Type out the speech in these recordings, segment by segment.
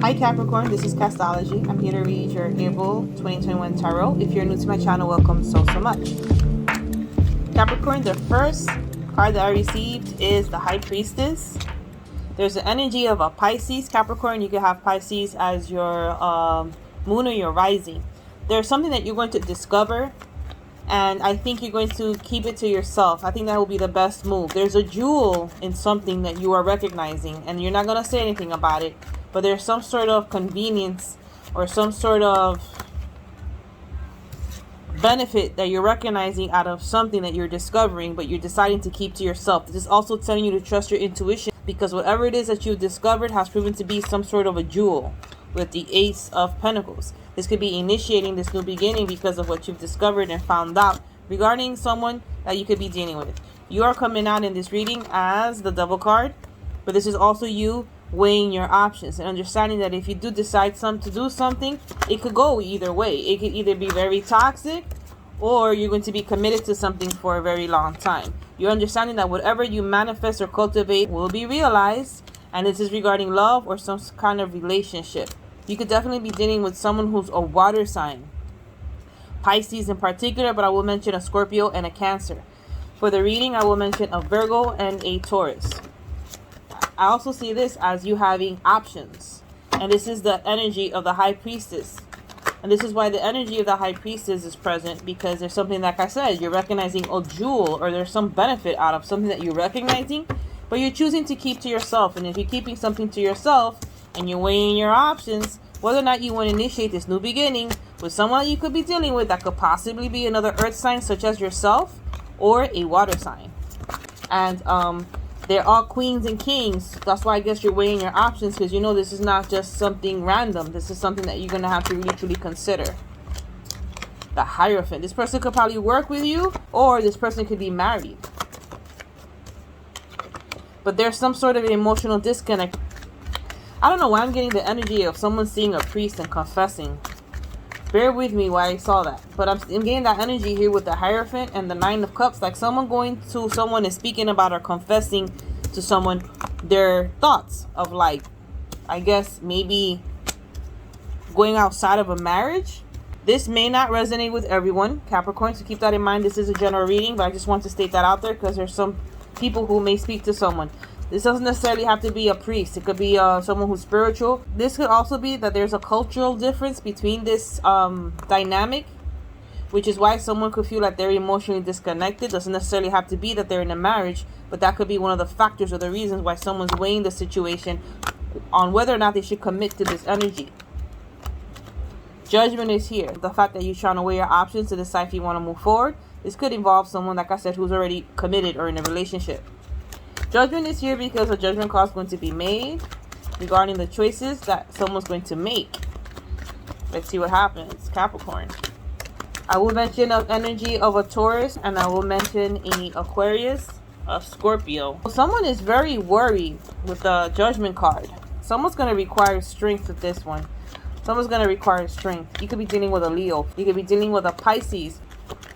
Hi Capricorn, this is Castology. I'm here to read your April 2021 Tarot. If you're new to my channel, welcome so much. Capricorn, the first card that I received is the High Priestess. There's the energy of a Pisces. Capricorn, you can have Pisces as your moon or your rising. There's something that you're going to discover, and I think you're going to keep it to yourself. I think that will be the best move. There's a jewel in something that you are recognizing, and you're not going to say anything about it. But there's some sort of convenience or some sort of benefit that you're recognizing out of something that you're discovering, but you're deciding to keep to yourself. This is also telling you to trust your intuition, because whatever it is that you've discovered has proven to be some sort of a jewel with the Ace of Pentacles. This could be initiating this new beginning because of what you've discovered and found out regarding someone that you could be dealing with. You are coming out in this reading as the Devil card, but this is also you weighing your options and understanding that if you do decide to do something, it could go either way. It could either be very toxic, or you're going to be committed to something for a very long time. You're understanding that whatever you manifest or cultivate will be realized, and this is regarding love or some kind of relationship. You could definitely be dealing with someone who's a water sign, Pisces in particular, but I will mention a Scorpio and a Cancer. For the reading, I will mention a Virgo and a Taurus. I also see this as you having options, and this is the energy of the High Priestess, and this is why the energy of the High Priestess is present, because there's something, like I said, you're recognizing a jewel, or there's some benefit out of something that you're recognizing, but you're choosing to keep to yourself. And if you're keeping something to yourself and you're weighing your options, whether or not you want to initiate this new beginning with someone you could be dealing with that could possibly be another earth sign such as yourself, or a water sign. And they're all queens and kings. That's why I guess you're weighing your options, because you know this is not just something random. This is something that you're going to have to really truly consider. The Hierophant. This person could probably work with you, or this person could be married. But there's some sort of emotional disconnect. I don't know why I'm getting the energy of someone seeing a priest and confessing. Bear with me while I saw that. But I'm getting that energy here with the Hierophant and the Nine of Cups. Like someone going to someone and speaking about or confessing to someone their thoughts of, like, I guess maybe going outside of a marriage. This may not resonate with everyone, Capricorn, so keep that in mind. This is a general reading, but I just want to state that out there because there's some people who may speak to someone. This doesn't necessarily have to be a priest. It could be someone who's spiritual. This could also be that there's a cultural difference between this dynamic, which is why someone could feel like they're emotionally disconnected. Doesn't necessarily have to be that they're in a marriage, but that could be one of the factors or the reasons why someone's weighing the situation on whether or not they should commit to this energy. Judgment is here. The fact that you're trying to weigh your options to decide if you want to move forward. This could involve someone, like I said, who's already committed or in a relationship. Judgment is here because a judgment call is going to be made regarding the choices that someone's going to make. Let's see what happens, Capricorn. I will mention an energy of a Taurus, and I will mention an Aquarius, a Scorpio. Someone is very worried with the Judgment card. Someone's going to require strength with this one. Someone's going to require strength. You could be dealing with a Leo. You could be dealing with a Pisces.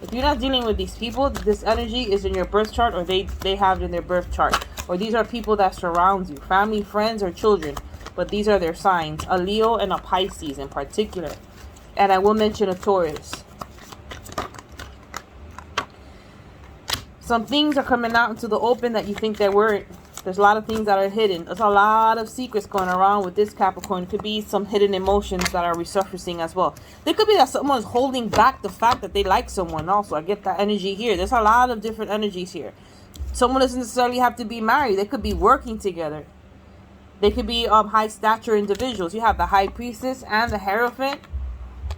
If you're not dealing with these people, this energy is in your birth chart, or they have it in their birth chart. Or these are people that surround you, family, friends, or children. But these are their signs, a Leo and a Pisces in particular. And I will mention a Taurus. Some things are coming out into the open that you think they weren't. There's a lot of things that are hidden. There's a lot of secrets going around with this Capricorn. It could be some hidden emotions that are resurfacing as well. There could be that someone's holding back the fact that they like someone also. I get that energy here. There's a lot of different energies here. Someone doesn't necessarily have to be married. They could be working together. They could be high stature individuals. You have the High Priestess and the Hierophant.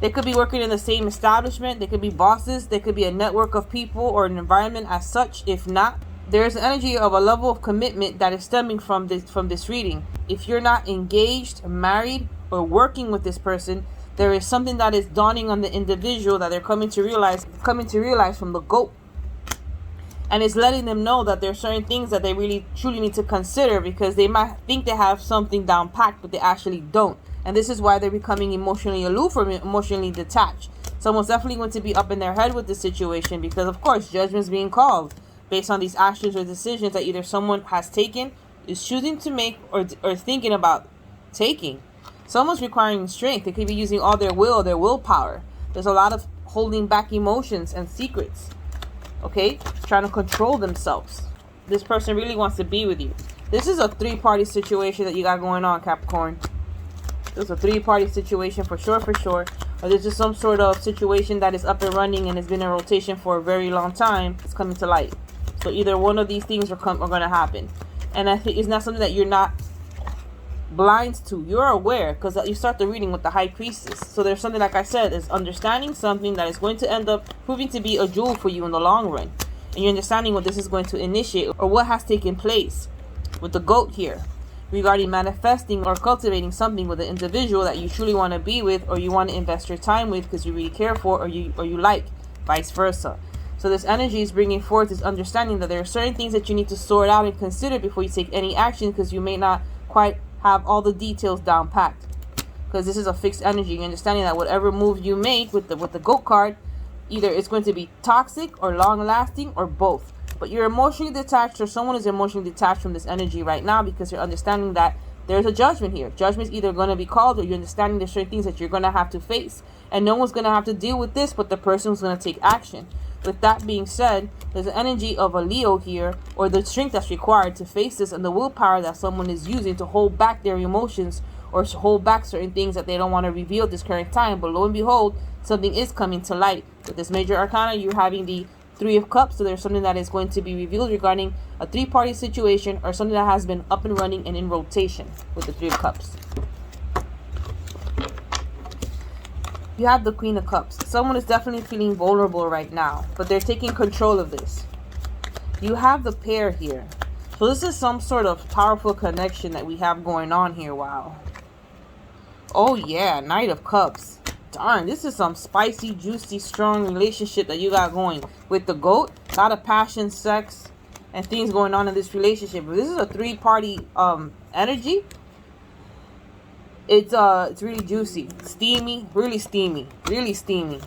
They could be working in the same establishment. They could be bosses. They could be a network of people or an environment as such. If not, there's an energy of a level of commitment that is stemming from this reading. If you're not engaged, married, or working with this person, there is something that is dawning on the individual that they're coming to realize from the GOAT. And it's letting them know that there are certain things that they really truly need to consider, because they might think they have something down packed, but they actually don't. And this is why they're becoming emotionally aloof or emotionally detached. Someone's definitely going to be up in their head with this situation, because of course judgment's being called based on these actions or decisions that either someone has taken, is choosing to make, or thinking about taking. Someone's requiring strength. They could be using all their willpower. There's a lot of holding back emotions and secrets. Okay? Trying to control themselves. This person really wants to be with you. This is a 3-party situation that you got going on, Capricorn. This is a 3-party situation for sure, for sure. Or this is some sort of situation that is up and running and has been in rotation for a very long time. It's coming to light. So either one of these things are going to happen. And I think it's not something that you're not blind to. You're aware, because you start the reading with the High Priestess. So there's something, like I said, is understanding something that is going to end up proving to be a jewel for you in the long run. And you're understanding what this is going to initiate or what has taken place with the goat here regarding manifesting or cultivating something with an individual that you truly want to be with, or you want to invest your time with because you really care for, or you like, vice versa. So this energy is bringing forth this understanding that there are certain things that you need to sort out and consider before you take any action, because you may not quite have all the details down packed, because this is a fixed energy. You're understanding that whatever move you make with the goat card, either it's going to be toxic or long lasting or both. But you're emotionally detached, or someone is emotionally detached from this energy right now, because you're understanding that there's a judgment here. Judgment is either going to be called, or you're understanding there's certain things that you're going to have to face, and no one's going to have to deal with this but the person who's going to take action. With that being said, there's an energy of a Leo here, or the strength that's required to face this, and the willpower that someone is using to hold back their emotions or to hold back certain things that they don't want to reveal at this current time. But lo and behold, something is coming to light. With this major arcana, you're having the 3 of Cups, so there's something that is going to be revealed regarding a 3-party situation, or something that has been up and running and in rotation with the 3 of Cups. You have the Queen of Cups. Someone is definitely feeling vulnerable right now, but they're taking control of this. You have the Pair here. So this is some sort of powerful connection that we have going on here. Wow. Oh yeah, Knight of Cups. Darn, this is some spicy, juicy, strong relationship that you got going with the goat. A lot of passion, sex, and things going on in this relationship. But this is a 3-party energy. It's really juicy, steamy, really steamy, really steamy.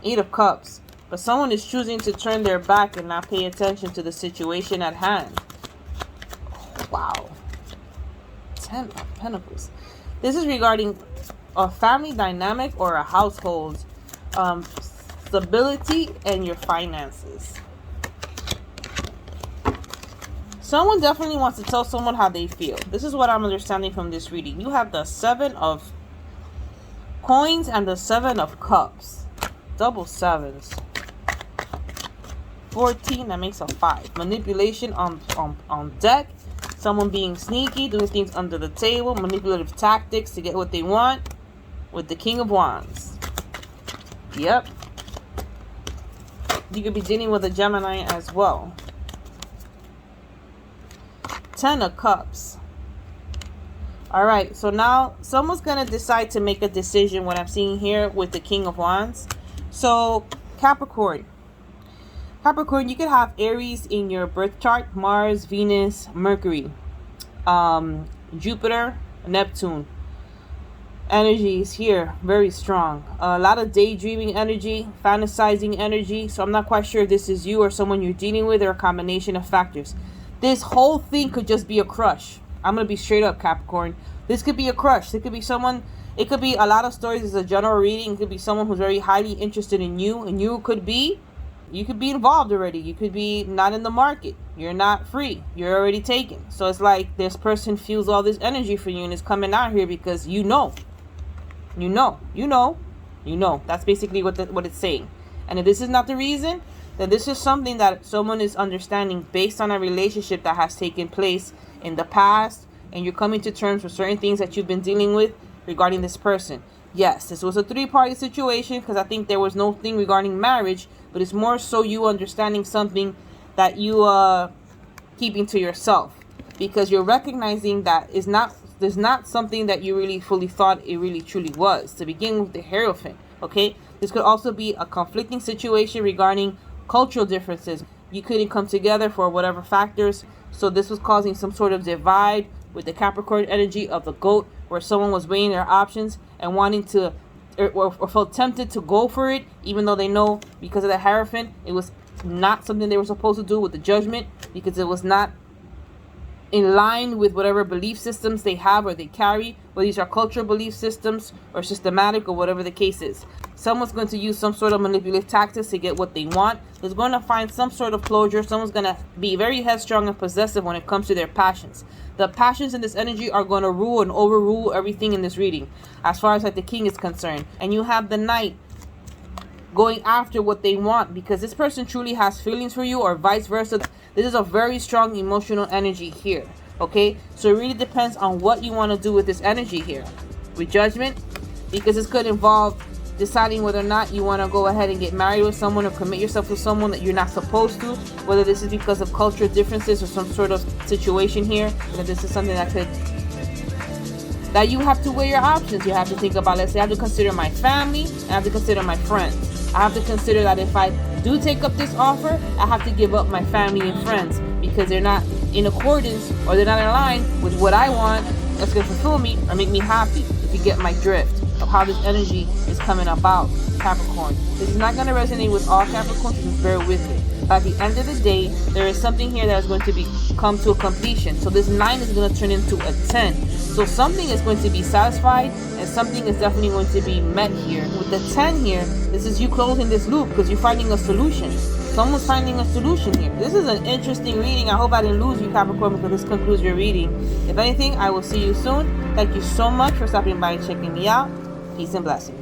8 of Cups. But someone is choosing to turn their back and not pay attention to the situation at hand. Wow. 10 of Pentacles. This is regarding a family dynamic or a household stability and your finances. Someone definitely wants to tell someone how they feel. This is what I'm understanding from this reading. You have the 7 of Coins and the 7 of Cups. Double 7s. 14, that makes a 5. Manipulation on deck. Someone being sneaky, doing things under the table, manipulative tactics to get what they want with the King of Wands. Yep. You could be dealing with a Gemini as well. 10 of Cups. Alright, so now someone's going to decide to make a decision, what I'm seeing here with the King of Wands. So, Capricorn. Capricorn, you could have Aries in your birth chart, Mars, Venus, Mercury, Jupiter, Neptune. Energies here, very strong. A lot of daydreaming energy, fantasizing energy. So I'm not quite sure if this is you or someone you're dealing with, or a combination of factors. This whole thing could just be a crush. I'm going to be straight up, Capricorn. This could be a crush. It could be someone, it could be a lot of stories. It's a general reading. It could be someone who's very highly interested in you, and you could be involved already. You could be not in the market. You're not free. You're already taken. So it's like this person feels all this energy for you and is coming out here because you know. That's basically what it's saying. And if this is not the reason, then this is something that someone is understanding based on a relationship that has taken place in the past, and you're coming to terms with certain things that you've been dealing with regarding this person. Yes, this was a 3-party situation, because I think there was no thing regarding marriage, but it's more so you understanding something that you keeping to yourself, because you're recognizing that there's not something that you really fully thought it really truly was to begin with. The Hierophant. Okay, this could also be a conflicting situation regarding cultural differences. You couldn't come together for whatever factors, so this was causing some sort of divide with the Capricorn energy of the goat, where someone was weighing their options and wanting to or felt tempted to go for it, even though they know because of the Hierophant it was not something they were supposed to do with the Judgment, because it was not in line with whatever belief systems they have or they carry, whether these are cultural belief systems or systematic or whatever the case is. Someone's going to use some sort of manipulative tactics to get what they want. There's going to find some sort of closure. Someone's going to be very headstrong and possessive when it comes to their passions. The passions in this energy are going to rule and overrule everything in this reading, as far as like the king is concerned. And you have the knight going after what they want, because this person truly has feelings for you, or vice versa. This is a very strong emotional energy here, okay? So it really depends on what you want to do with this energy here with Judgment, because this could involve deciding whether or not you want to go ahead and get married with someone or commit yourself to someone that you're not supposed to, whether this is because of cultural differences or some sort of situation here, that this is something that you have to weigh your options. You have to think about, let's say I have to consider my family, I have to consider my friends. I have to consider that if I do take up this offer, I have to give up my family and friends because they're not in accordance or they're not in line with what I want that's going to fulfill me or make me happy, if you get my drift of how this energy is coming about, Capricorn. This is not going to resonate with all Capricorns, so just bear with it. But at the end of the day, there is something here that is going to come to a completion. So this 9 is going to turn into a 10. So something is going to be satisfied and something is definitely going to be met here. With the 10 here, this is you closing this loop because you're finding a solution. Someone's finding a solution here. This is an interesting reading. I hope I didn't lose you, Capricorn, because this concludes your reading. If anything, I will see you soon. Thank you so much for stopping by and checking me out. Peace and blessings.